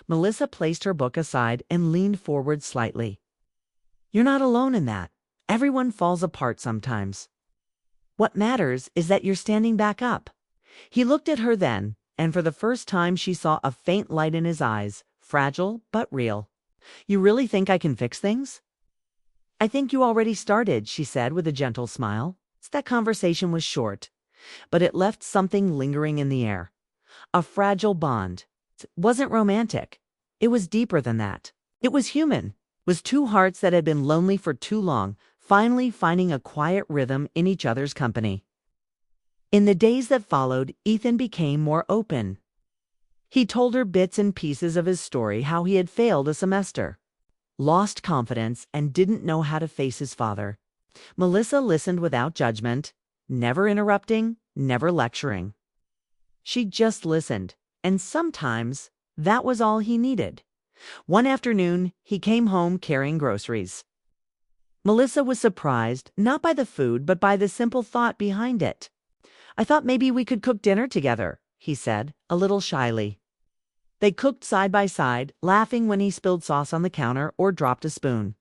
Melissa placed her book aside and leaned forward slightly. You're not alone in that. Everyone falls apart sometimes. What matters is that you're standing back up. He looked at her then, and for the first time she saw a faint light in his eyes, fragile but real. You really think I can fix things? I think you already started, she said with a gentle smile. That conversation was short, but it left something lingering in the air. A fragile bond. It wasn't romantic. It was deeper than that. It was human. It was two hearts that had been lonely for too long, finally finding a quiet rhythm in each other's company. In the days that followed, Ethan became more open. He told her bits and pieces of his story, how he had failed a semester, lost confidence, and didn't know how to face his father. Melissa listened without judgment, never interrupting, never lecturing. She just listened, and sometimes that was all he needed. One afternoon, he came home carrying groceries. Melissa was surprised, not by the food, but by the simple thought behind it. I thought maybe we could cook dinner together, he said, a little shyly. They cooked side by side, laughing when he spilled sauce on the counter or dropped a spoon.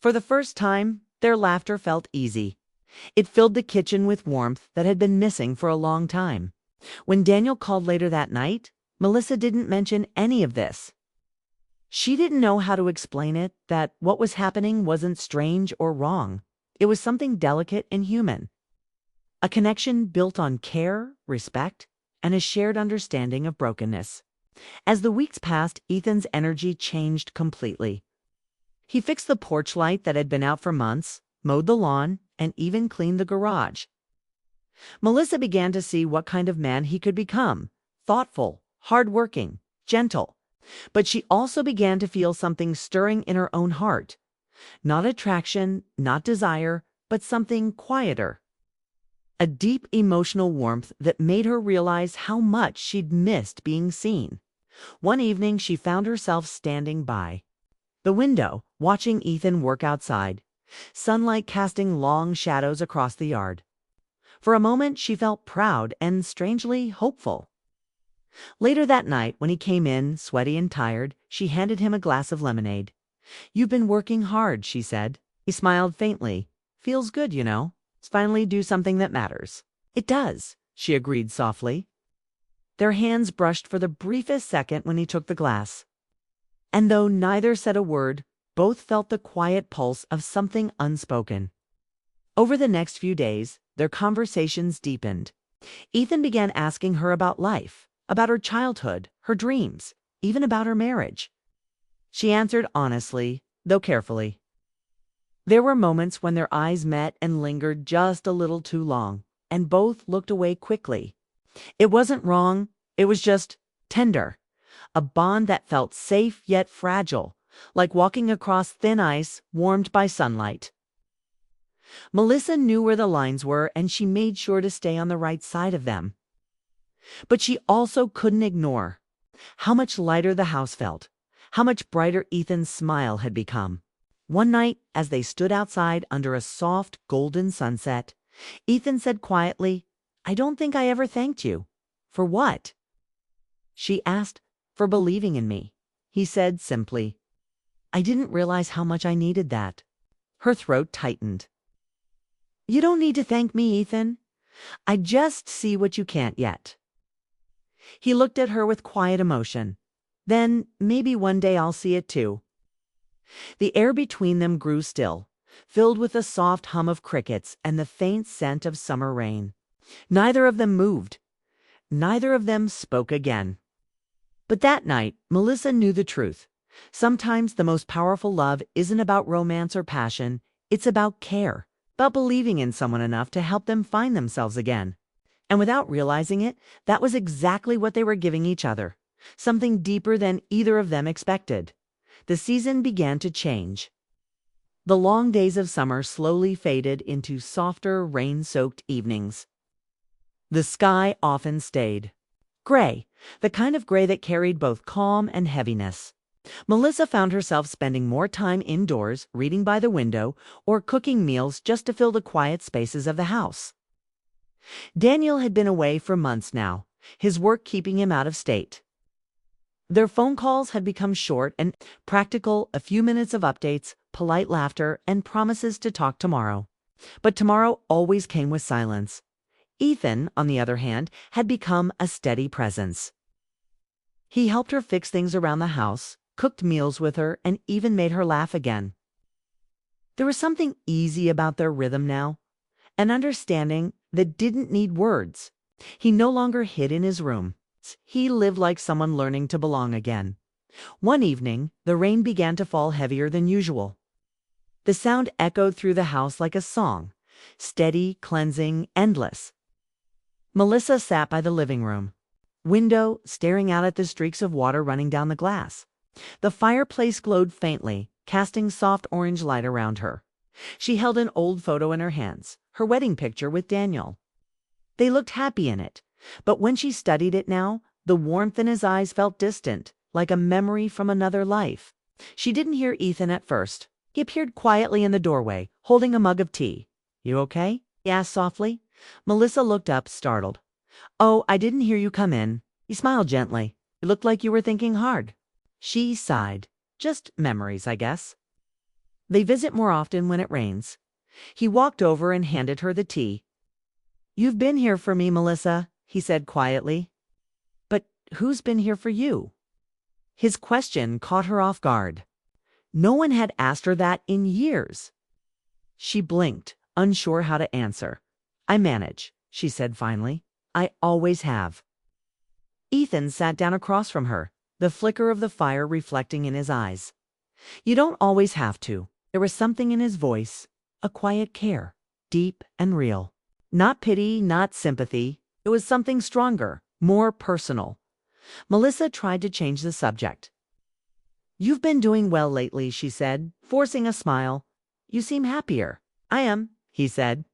For the first time, their laughter felt easy. It filled the kitchen with warmth that had been missing for a long time. When Daniel called later that night, Melissa didn't mention any of this. She didn't know how to explain it, that what was happening wasn't strange or wrong. It was something delicate and human. A connection built on care, respect, and a shared understanding of brokenness. As the weeks passed, Ethan's energy changed completely. He fixed the porch light that had been out for months, mowed the lawn, and even cleaned the garage. Melissa began to see what kind of man he could become: thoughtful, hardworking, gentle. But she also began to feel something stirring in her own heart. Not attraction, not desire, but something quieter. A deep emotional warmth that made her realize how much she'd missed being seen. One evening, she found herself standing by the window, watching Ethan work outside, sunlight casting long shadows across the yard. For a moment, she felt proud and strangely hopeful. Later that night, when he came in, sweaty and tired, she handed him a glass of lemonade. You've been working hard, she said. He smiled faintly. Feels good, you know. Let's finally do something that matters. It does, she agreed softly. Their hands brushed for the briefest second when he took the glass. And though neither said a word, both felt the quiet pulse of something unspoken. Over the next few days, their conversations deepened. Ethan began asking her about life, about her childhood, her dreams, even about her marriage. She answered honestly, though carefully. There were moments when their eyes met and lingered just a little too long, and both looked away quickly. It wasn't wrong, it was just tender. A bond that felt safe yet fragile, like walking across thin ice warmed by sunlight. Melissa knew where the lines were, and she made sure to stay on the right side of them. But she also couldn't ignore how much lighter the house felt, how much brighter Ethan's smile had become. One night, as they stood outside under a soft, golden sunset, Ethan said quietly, I don't think I ever thanked you. For what? She asked. For believing in me. He said simply. I didn't realize how much I needed that. Her throat tightened. You don't need to thank me, Ethan. I just see what you can't yet. He looked at her with quiet emotion. Then maybe one day I'll see it too. The air between them grew still, filled with the soft hum of crickets and the faint scent of summer rain. Neither of them moved. Neither of them spoke again. But that night, Melissa knew the truth. Sometimes the most powerful love isn't about romance or passion, it's about care, about believing in someone enough to help them find themselves again. And without realizing it, that was exactly what they were giving each other, something deeper than either of them expected. The season began to change. The long days of summer slowly faded into softer, rain-soaked evenings. The sky often stayed gray, the kind of gray that carried both calm and heaviness. Melissa found herself spending more time indoors, reading by the window, or cooking meals just to fill the quiet spaces of the house. Daniel had been away for months now, his work keeping him out of state. Their phone calls had become short and practical, a few minutes of updates, polite laughter, and promises to talk tomorrow. But tomorrow always came with silence. Ethan, on the other hand, had become a steady presence. He helped her fix things around the house, cooked meals with her, and even made her laugh again. There was something easy about their rhythm now, an understanding that didn't need words. He no longer hid in his room. He lived like someone learning to belong again. One evening, the rain began to fall heavier than usual. The sound echoed through the house like a song, steady, cleansing, endless. Melissa sat by the living room window, staring out at the streaks of water running down the glass. The fireplace glowed faintly, casting soft orange light around her. She held an old photo in her hands, her wedding picture with Daniel. They looked happy in it, but when she studied it now, the warmth in his eyes felt distant, like a memory from another life. She didn't hear Ethan at first. He appeared quietly in the doorway, holding a mug of tea. "You okay?" he asked softly. Melissa looked up, startled. "Oh, I didn't hear you come in." He smiled gently. "It looked like you were thinking hard." She sighed. "Just memories, I guess. They visit more often when it rains." He walked over and handed her the tea. "You've been here for me, Melissa," he said quietly. "But who's been here for you?" His question caught her off guard. No one had asked her that in years. She blinked, unsure how to answer. "I manage," she said finally. "I always have." Ethan sat down across from her, the flicker of the fire reflecting in his eyes. "You don't always have to." There was something in his voice, a quiet care, deep and real. Not pity, not sympathy. It was something stronger, more personal. Melissa tried to change the subject. "You've been doing well lately," she said, forcing a smile. "You seem happier." "I am," he said.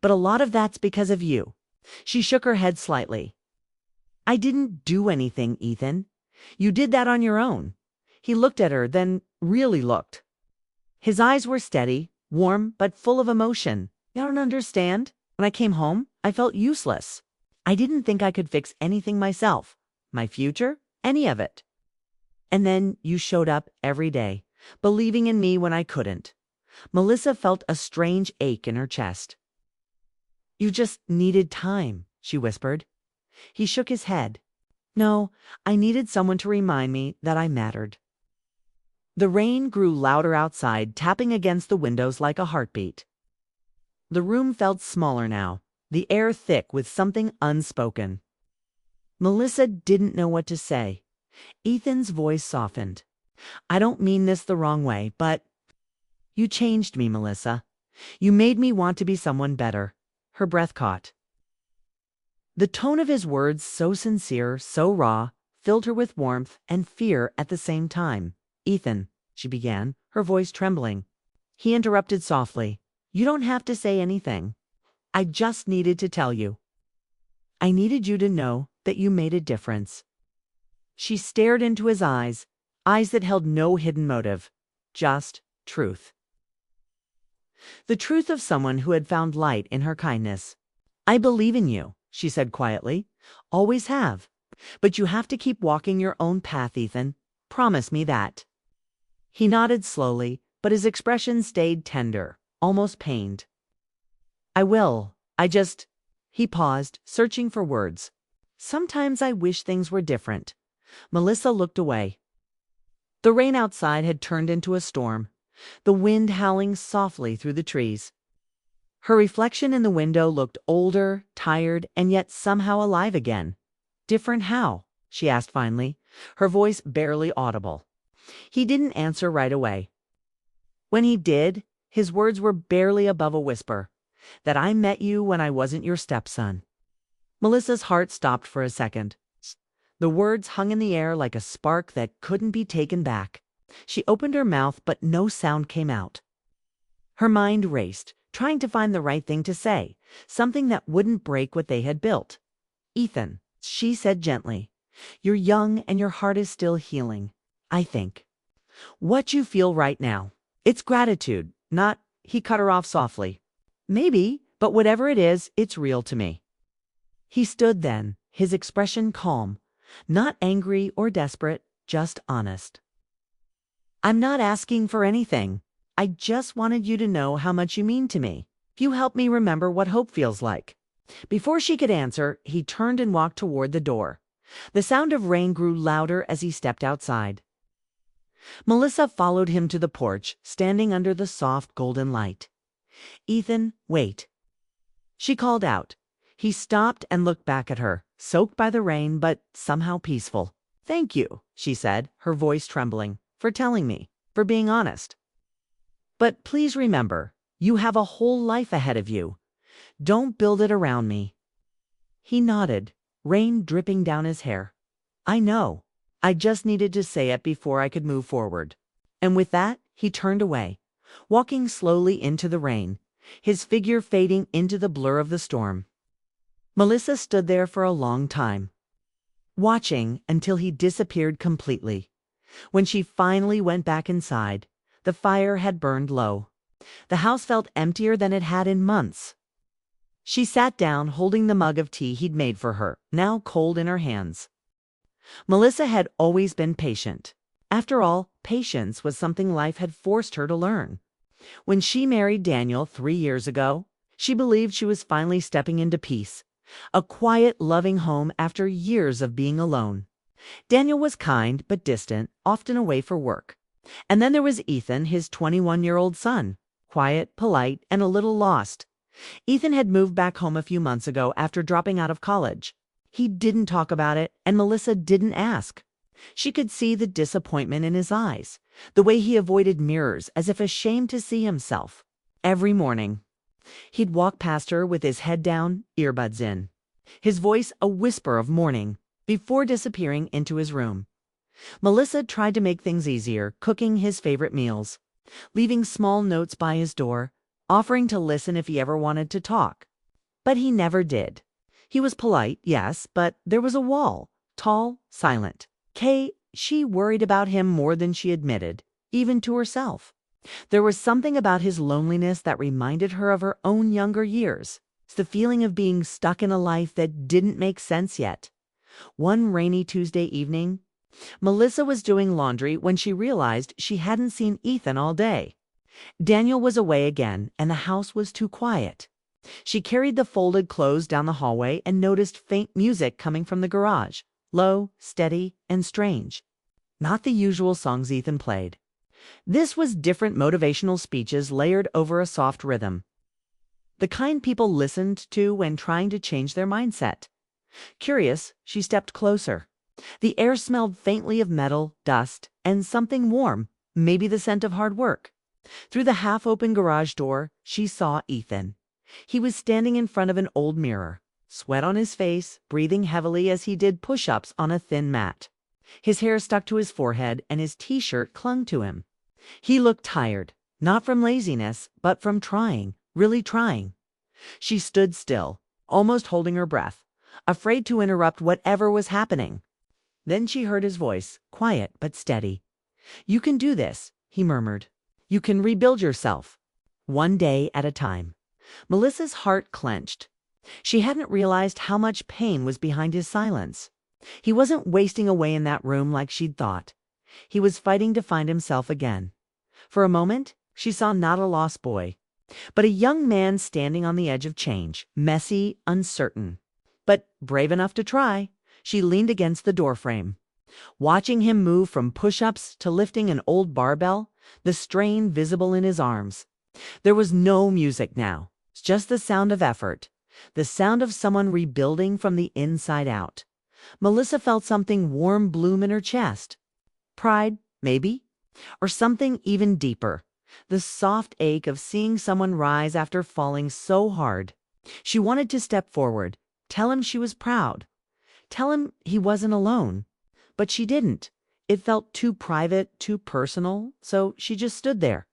"But a lot of that's because of you." She shook her head slightly. "I didn't do anything, Ethan. You did that on your own." He looked at her, then really looked. His eyes were steady, warm, but full of emotion. "You don't understand. When I came home, I felt useless. I didn't think I could fix anything myself. My future, any of it. And then you showed up every day, believing in me when I couldn't." Melissa felt a strange ache in her chest. "You just needed time," she whispered. He shook his head. "No, I needed someone to remind me that I mattered." The rain grew louder outside, tapping against the windows like a heartbeat. The room felt smaller now, the air thick with something unspoken. Melissa didn't know what to say. Ethan's voice softened. "I don't mean this the wrong way, but you changed me, Melissa. You made me want to be someone better." Her breath caught. The tone of his words, so sincere, so raw, filled her with warmth and fear at the same time. "Ethan," she began, her voice trembling. He interrupted softly. "You don't have to say anything. I just needed to tell you. I needed you to know that you made a difference." She stared into his eyes, eyes that held no hidden motive, just truth. The truth of someone who had found light in her kindness. "I believe in you," she said quietly. "Always have. But you have to keep walking your own path, Ethan. Promise me that." He nodded slowly, but his expression stayed tender, almost pained. "I will. He paused, searching for words. "Sometimes I wish things were different." Melissa looked away. The rain outside had turned into a storm, the wind howling softly through the trees. Her reflection in the window looked older, tired, and yet somehow alive again. "Different how?" she asked finally, her voice barely audible. He didn't answer right away. When he did, his words were barely above a whisper. "That I met you when I wasn't your stepson." Melissa's heart stopped for a second. The words hung in the air like a spark that couldn't be taken back. She opened her mouth, but no sound came out. Her mind raced, trying to find the right thing to say, something that wouldn't break what they had built. "Ethan," she said gently, "you're young and your heart is still healing, I think. What you feel right now, it's gratitude, not—" He cut her off softly. "Maybe, but whatever it is, it's real to me." He stood then, his expression calm, not angry or desperate, just honest. I'm not asking for anything. I just wanted you to know how much you mean to me. You help me remember what hope feels like." Before she could answer, he turned and walked toward the door. The sound of rain grew louder as he stepped outside. Melissa followed him to the porch, standing under the soft golden light. "Ethan, wait." She called out. He stopped and looked back at her, soaked by the rain but somehow peaceful. "Thank you," she said, her voice trembling, "for telling me, for being honest. But please remember, you have a whole life ahead of you. Don't build it around me." He nodded, rain dripping down his hair. "I know. I just needed to say it before I could move forward." And with that, he turned away, walking slowly into the rain, his figure fading into the blur of the storm. Melissa stood there for a long time, watching until he disappeared completely. When she finally went back inside, the fire had burned low. The house felt emptier than it had in months. She sat down, holding the mug of tea he'd made for her, now cold in her hands. Melissa had always been patient. After all, patience was something life had forced her to learn. When she married Daniel 3 years ago, she believed she was finally stepping into peace, a quiet, loving home after years of being alone. Daniel was kind but distant, often away for work. And then there was Ethan, his 21-year-old son, quiet, polite, and a little lost. Ethan had moved back home a few months ago after dropping out of college. He didn't talk about it, and Melissa didn't ask. She could see the disappointment in his eyes, the way he avoided mirrors as if ashamed to see himself. Every morning, he'd walk past her with his head down, earbuds in, his voice a whisper of mourning, before disappearing into his room. Melissa tried to make things easier, cooking his favorite meals, leaving small notes by his door, offering to listen if he ever wanted to talk. But he never did. He was polite, yes, but there was a wall, tall, silent. She worried about him more than she admitted, even to herself. There was something about his loneliness that reminded her of her own younger years. It's the feeling of being stuck in a life that didn't make sense yet. One rainy Tuesday evening, Melissa was doing laundry when she realized she hadn't seen Ethan all day. Daniel was away again, and the house was too quiet. She carried the folded clothes down the hallway and noticed faint music coming from the garage, low, steady, and strange. Not the usual songs Ethan played. This was different motivational speeches layered over a soft rhythm. The kind people listened to when trying to change their mindset. Curious, she stepped closer. The air smelled faintly of metal, dust, and something warm, maybe the scent of hard work. Through the half-open garage door, she saw Ethan. He was standing in front of an old mirror, sweat on his face, breathing heavily as he did push-ups on a thin mat. His hair stuck to his forehead and his t-shirt clung to him. He looked tired, not from laziness, but from trying, really trying. She stood still, almost holding her breath, afraid to interrupt whatever was happening. Then she heard his voice, quiet but steady. "You can do this," he murmured. "You can rebuild yourself, one day at a time." Melissa's heart clenched. She hadn't realized how much pain was behind his silence. He wasn't wasting away in that room like she'd thought. He was fighting to find himself again. For a moment, she saw not a lost boy, but a young man standing on the edge of change, messy, uncertain, but brave enough to try. She leaned against the doorframe, watching him move from push-ups to lifting an old barbell, the strain visible in his arms. There was no music now, just the sound of effort, the sound of someone rebuilding from the inside out. Melissa felt something warm bloom in her chest. Pride, maybe? Or something even deeper. The soft ache of seeing someone rise after falling so hard. She wanted to step forward, tell him she was proud, tell him he wasn't alone. But she didn't. It felt too private, too personal, so she just stood there,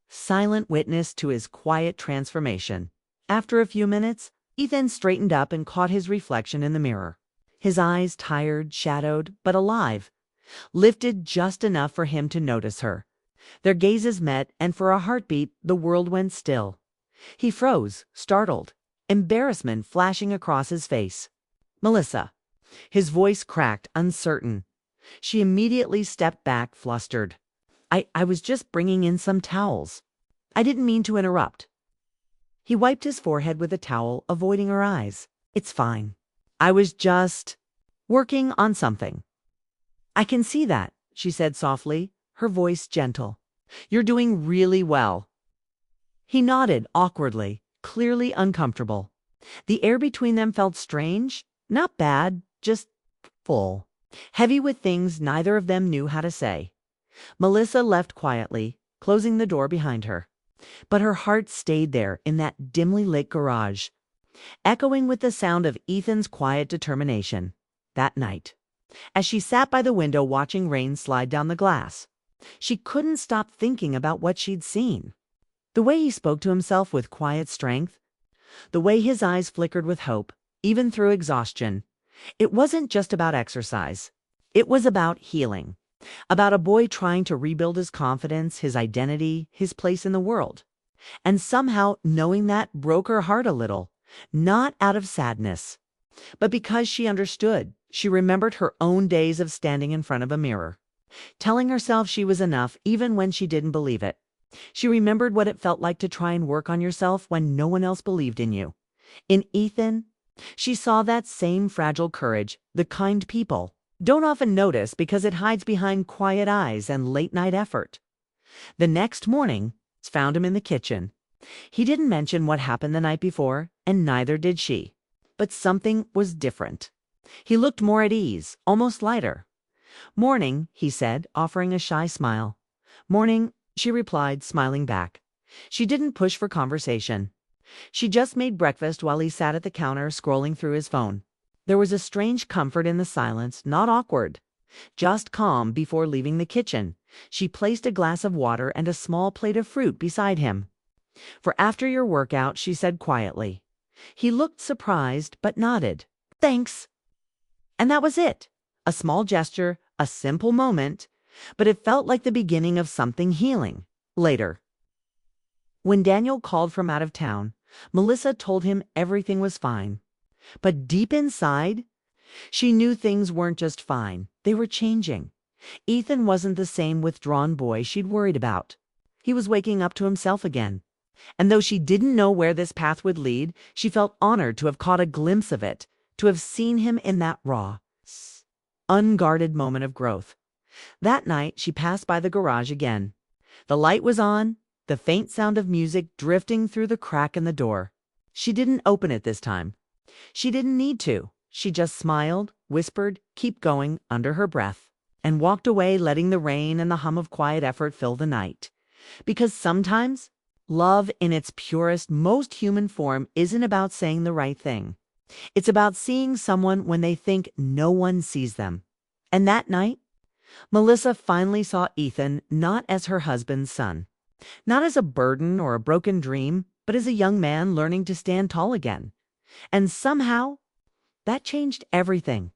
silent witness to his quiet transformation. After a few minutes, Ethan straightened up and caught his reflection in the mirror. His eyes tired, shadowed, but alive, lifted just enough for him to notice her. Their gazes met, and for a heartbeat, the world went still. He froze, startled, embarrassment flashing across his face. "Melissa." His voice cracked, uncertain. She immediately stepped back, flustered. I was just bringing in some towels. I didn't mean to interrupt. He wiped his forehead with a towel, avoiding her eyes. It's fine. I was just working on something. I can see that, she said softly, her voice gentle. You're doing really well. He nodded awkwardly, clearly uncomfortable. The air between them felt strange, not bad, just full, heavy with things neither of them knew how to say. Melissa left quietly, closing the door behind her. But her heart stayed there in that dimly lit garage, echoing with the sound of Ethan's quiet determination. That night, as she sat by the window watching rain slide down the glass, she couldn't stop thinking about what she'd seen. The way he spoke to himself with quiet strength, the way his eyes flickered with hope, even through exhaustion. It wasn't just about exercise. It was about healing. About a boy trying to rebuild his confidence, his identity, his place in the world. And somehow knowing that broke her heart a little, not out of sadness, but because she understood. She remembered her own days of standing in front of a mirror, telling herself she was enough even when she didn't believe it. She remembered what it felt like to try and work on yourself when no one else believed in you. In Ethan, she saw that same fragile courage the kind people don't often notice because it hides behind quiet eyes and late-night effort. The next morning, found him in the kitchen. He didn't mention what happened the night before, and neither did she. But something was different. He looked more at ease, almost lighter. "Morning," he said, offering a shy smile. "Morning," she replied, smiling back. She didn't push for conversation. She just made breakfast while he sat at the counter scrolling through his phone. There was a strange comfort in the silence, not awkward, just calm. Before leaving the kitchen, she placed a glass of water and a small plate of fruit beside him. "For after your workout," she said quietly. He looked surprised, but nodded. "Thanks." And that was it. A small gesture, a simple moment, but it felt like the beginning of something healing. Later, when Daniel called from out of town, Melissa told him everything was fine. But deep inside, she knew things weren't just fine. They were changing. Ethan wasn't the same withdrawn boy she'd worried about. He was waking up to himself again. And though she didn't know where this path would lead, she felt honored to have caught a glimpse of it, to have seen him in that raw, unguarded moment of growth. That night, she passed by the garage again. The light was on, the faint sound of music drifting through the crack in the door. She didn't open it this time. She didn't need to. She just smiled, whispered, "Keep going," under her breath, and walked away, letting the rain and the hum of quiet effort fill the night. Because sometimes, love in its purest, most human form isn't about saying the right thing. It's about seeing someone when they think no one sees them. And that night, Melissa finally saw Ethan not as her husband's son, not as a burden or a broken dream, but as a young man learning to stand tall again. And somehow, that changed everything.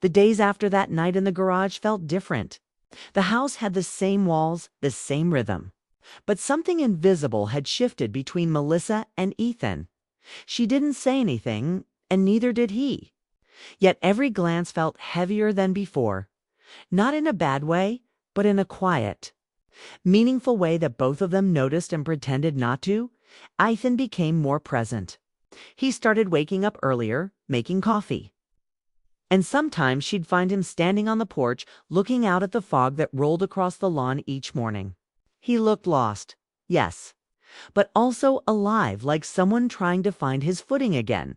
The days after that night in the garage felt different. The house had the same walls, the same rhythm. But something invisible had shifted between Melissa and Ethan. She didn't say anything, and neither did he. Yet every glance felt heavier than before. Not in a bad way, but in a quiet, meaningful way that both of them noticed and pretended not to. Ethan became more present. He started waking up earlier, making coffee. And sometimes she'd find him standing on the porch, looking out at the fog that rolled across the lawn each morning. He looked lost, yes, but also alive, like someone trying to find his footing again.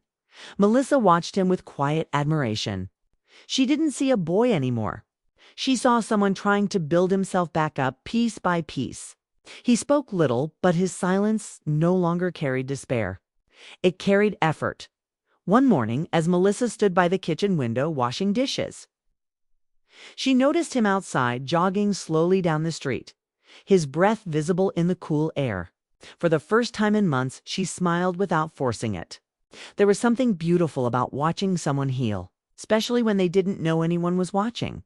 Melissa watched him with quiet admiration. She didn't see a boy anymore. She saw someone trying to build himself back up piece by piece. He spoke little, but his silence no longer carried despair. It carried effort. One morning, as Melissa stood by the kitchen window washing dishes, she noticed him outside, jogging slowly down the street, his breath visible in the cool air. For the first time in months, she smiled without forcing it. There was something beautiful about watching someone heal, especially when they didn't know anyone was watching.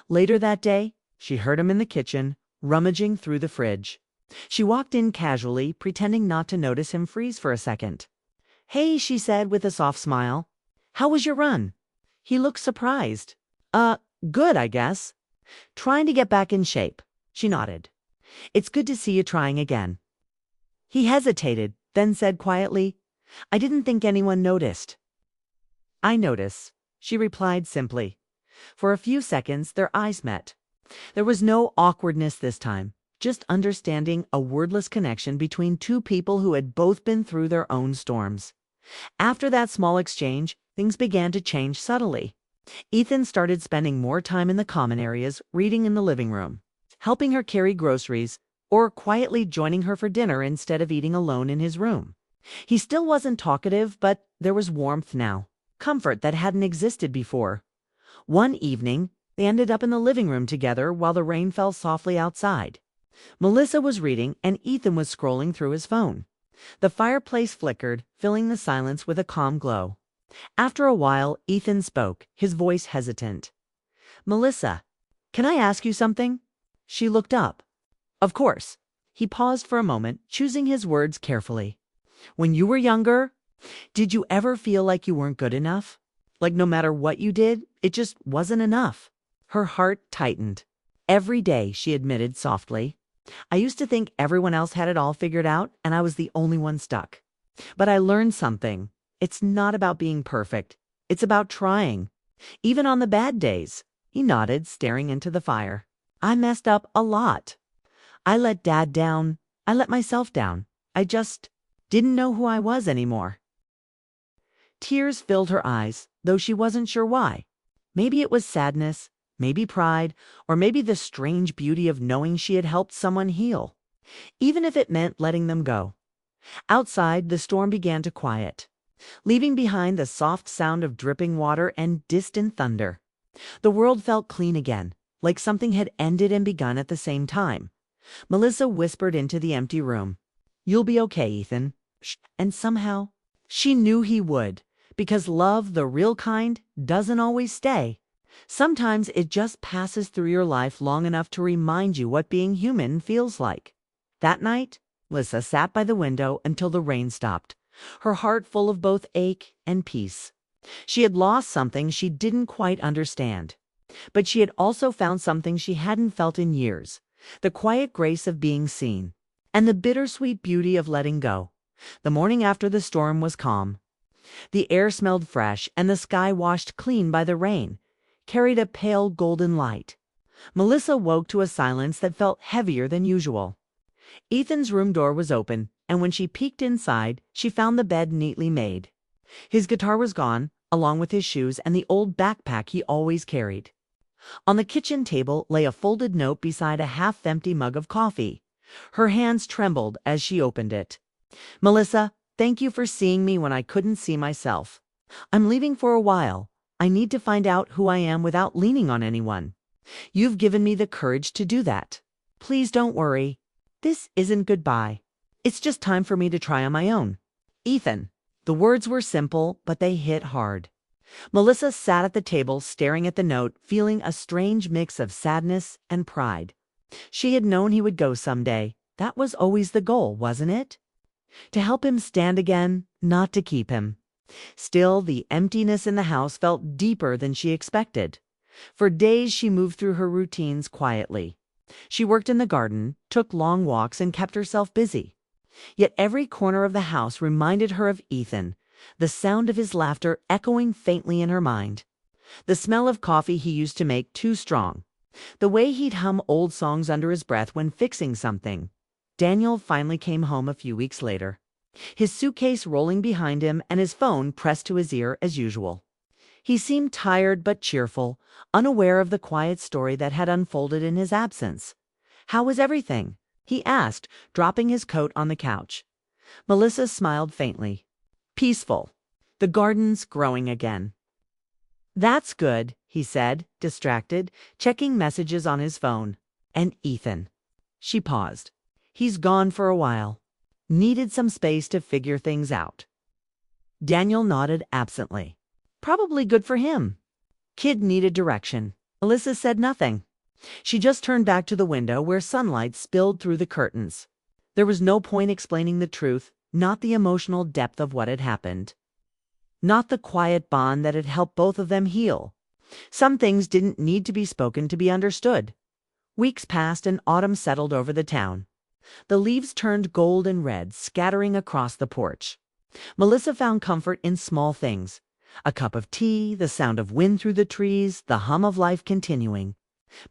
Later that day, she heard him in the kitchen, rummaging through the fridge. She walked in casually, pretending not to notice him freeze for a second. "Hey," she said with a soft smile. "How was your run?" He looked surprised. Good, I guess. Trying to get back in shape. She nodded. It's good to see you trying again. He hesitated, then said quietly, I didn't think anyone noticed. I notice, she replied simply. For a few seconds, their eyes met. There was no awkwardness this time, just understanding, a wordless connection between two people who had both been through their own storms. After that small exchange, things began to change subtly. Ethan started spending more time in the common areas, reading in the living room, helping her carry groceries, or quietly joining her for dinner instead of eating alone in his room. He still wasn't talkative, but there was warmth now, comfort that hadn't existed before. One evening, they ended up in the living room together while the rain fell softly outside. Melissa was reading and Ethan was scrolling through his phone. The fireplace flickered, filling the silence with a calm glow. After a while, Ethan spoke, his voice hesitant. Melissa, can I ask you something? She looked up. Of course. He paused for a moment, choosing his words carefully. When you were younger, did you ever feel like you weren't good enough? Like no matter what you did, it just wasn't enough? Her heart tightened. Every day, she admitted softly. I used to think everyone else had it all figured out, and I was the only one stuck. But I learned something. It's not about being perfect. It's about trying. Even on the bad days. He nodded, staring into the fire. I messed up a lot. I let Dad down. I let myself down. I just didn't know who I was anymore. Tears filled her eyes, though she wasn't sure why. Maybe it was sadness, maybe pride, or maybe the strange beauty of knowing she had helped someone heal, even if it meant letting them go. Outside, the storm began to quiet, leaving behind the soft sound of dripping water and distant thunder. The world felt clean again, like something had ended and begun at the same time. Melissa whispered into the empty room, You'll be okay, Ethan. And somehow, she knew he would, because love, the real kind, doesn't always stay. Sometimes it just passes through your life long enough to remind you what being human feels like. That night, Melissa sat by the window until the rain stopped, her heart full of both ache and peace. She had lost something she didn't quite understand, but she had also found something she hadn't felt in years, the quiet grace of being seen, and the bittersweet beauty of letting go. The morning after the storm was calm. The air smelled fresh, and the sky, washed clean by the rain, carried a pale golden light. Melissa woke to a silence that felt heavier than usual. Ethan's room door was open, and when she peeked inside, she found the bed neatly made. His guitar was gone, along with his shoes and the old backpack he always carried. On the kitchen table lay a folded note beside a half-empty mug of coffee. Her hands trembled as she opened it. Melissa, thank you for seeing me when I couldn't see myself. I'm leaving for a while. I need to find out who I am without leaning on anyone. You've given me the courage to do that. Please don't worry. This isn't goodbye. It's just time for me to try on my own. Ethan. The words were simple, but they hit hard. Melissa sat at the table staring at the note, feeling a strange mix of sadness and pride. She had known he would go someday. That was always the goal, wasn't it? To help him stand again, not to keep him. Still, the emptiness in the house felt deeper than she expected. For days she moved through her routines quietly. She worked in the garden, took long walks, and kept herself busy. Yet every corner of the house reminded her of Ethan, the sound of his laughter echoing faintly in her mind. The smell of coffee he used to make too strong. The way he'd hum old songs under his breath when fixing something. Daniel finally came home a few weeks later, his suitcase rolling behind him and his phone pressed to his ear as usual. He seemed tired but cheerful, unaware of the quiet story that had unfolded in his absence. How was everything? He asked, dropping his coat on the couch. Melissa smiled faintly. Peaceful. The garden's growing again. That's good, he said, distracted, checking messages on his phone. And Ethan. She paused. He's gone for a while. Needed some space to figure things out. Daniel nodded absently. Probably good for him. Kid needed direction. Melissa said nothing. She just turned back to the window where sunlight spilled through the curtains. There was no point explaining the truth, not the emotional depth of what had happened. Not the quiet bond that had helped both of them heal. Some things didn't need to be spoken to be understood. Weeks passed and autumn settled over the town. The leaves turned gold and red, scattering across the porch. Melissa found comfort in small things. A cup of tea, the sound of wind through the trees, the hum of life continuing.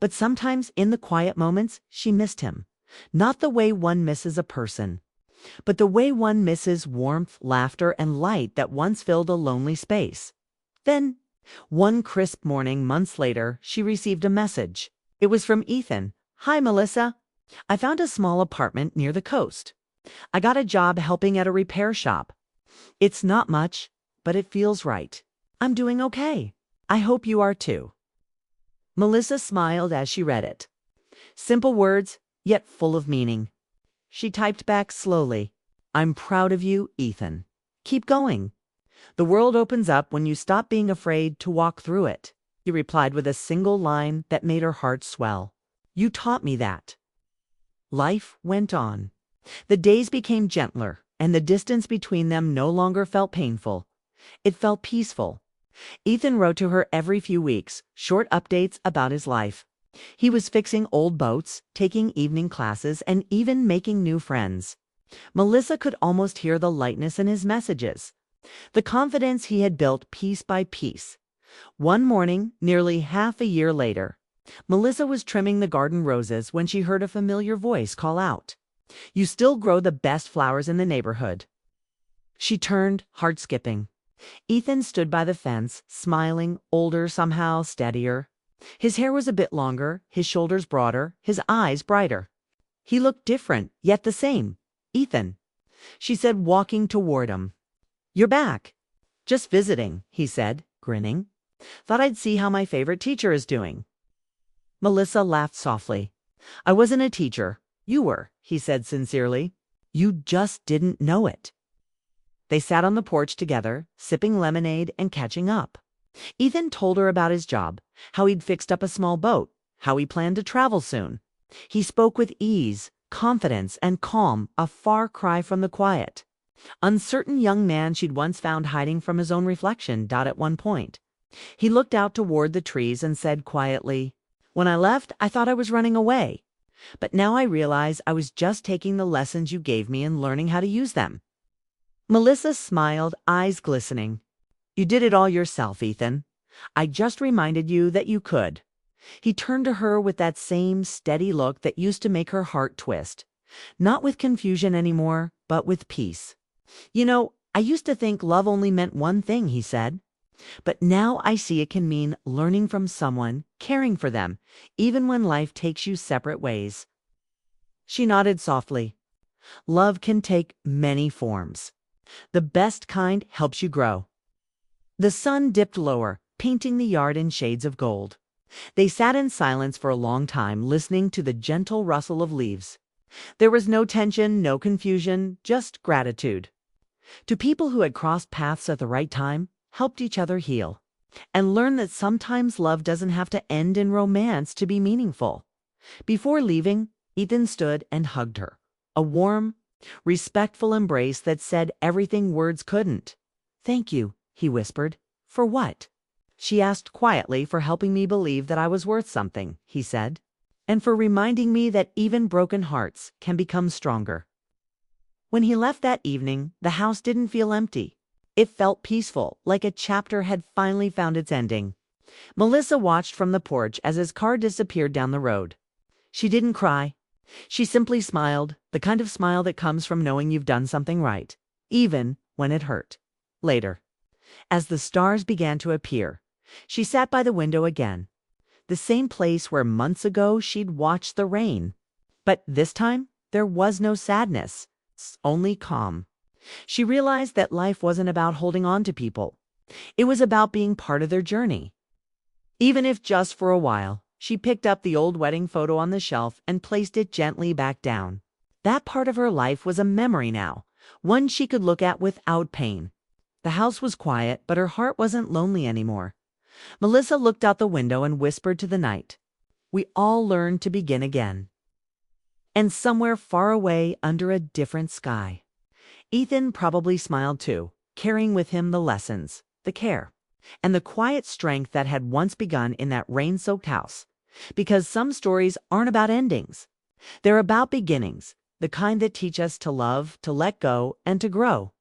But sometimes in the quiet moments, she missed him. Not the way one misses a person, but the way one misses warmth, laughter, and light that once filled a lonely space. Then, one crisp morning months later, she received a message. It was from Ethan. "Hi, Melissa. I found a small apartment near the coast. I got a job helping at a repair shop. It's not much, but it feels right. I'm doing okay. I hope you are too." Melissa smiled as she read it. Simple words, yet full of meaning. She typed back slowly. "I'm proud of you, Ethan. Keep going. The world opens up when you stop being afraid to walk through it." He replied with a single line that made her heart swell. "You taught me that." Life went on. The days became gentler, and the distance between them no longer felt painful. It felt peaceful. Ethan wrote to her every few weeks, short updates about his life. He was fixing old boats, taking evening classes, and even making new friends. Melissa could almost hear the lightness in his messages, the confidence he had built piece by piece. One morning, nearly half a year later, Melissa was trimming the garden roses when she heard a familiar voice call out, "You still grow the best flowers in the neighborhood." She turned, heart skipping. Ethan stood by the fence, smiling, older somehow, steadier. His hair was a bit longer, his shoulders broader, his eyes brighter. He looked different, yet the same. "Ethan," she said, walking toward him. "You're back." "Just visiting," he said, grinning. "Thought I'd see how my favorite teacher is doing." Melissa laughed softly. "I wasn't a teacher. You were," he said sincerely. "You just didn't know it." They sat on the porch together, sipping lemonade and catching up. Ethan told her about his job, how he'd fixed up a small boat, how he planned to travel soon. He spoke with ease, confidence, and calm, a far cry from the quiet, uncertain young man she'd once found hiding from his own reflection. At one point, he looked out toward the trees and said quietly, "When I left, I thought I was running away. But now I realize I was just taking the lessons you gave me and learning how to use them." Melissa smiled, eyes glistening. "You did it all yourself, Ethan. I just reminded you that you could." He turned to her with that same steady look that used to make her heart twist. Not with confusion anymore, but with peace. "You know, I used to think love only meant one thing," he said. "But now I see it can mean learning from someone, caring for them, even when life takes you separate ways." She nodded softly. Love can take many forms. The best kind helps you grow. The sun dipped lower, painting the yard in shades of gold. They sat in silence for a long time, listening to the gentle rustle of leaves. There was no tension, no confusion, just gratitude. To people who had crossed paths at the right time, helped each other heal, and learned that sometimes love doesn't have to end in romance to be meaningful. Before leaving, Ethan stood and hugged her. A warm, respectful embrace that said everything words couldn't. "Thank you," he whispered. "For what?" She asked quietly. "For helping me believe that I was worth something," he said. "And for reminding me that even broken hearts can become stronger." When he left that evening, the house didn't feel empty. It felt peaceful, like a chapter had finally found its ending. Melissa watched from the porch as his car disappeared down the road. She didn't cry. She simply smiled, the kind of smile that comes from knowing you've done something right, even when it hurt. Later, as the stars began to appear, she sat by the window again, the same place where months ago she'd watched the rain. But this time, there was no sadness, only calm. She realized that life wasn't about holding on to people. It was about being part of their journey. Even if just for a while, she picked up the old wedding photo on the shelf and placed it gently back down. That part of her life was a memory now, one she could look at without pain. The house was quiet, but her heart wasn't lonely anymore. Melissa looked out the window and whispered to the night, "We all learn to begin again." And somewhere far away under a different sky, Ethan probably smiled too, carrying with him the lessons, the care, and the quiet strength that had once begun in that rain-soaked house. Because some stories aren't about endings. They're about beginnings, the kind that teach us to love, to let go, and to grow.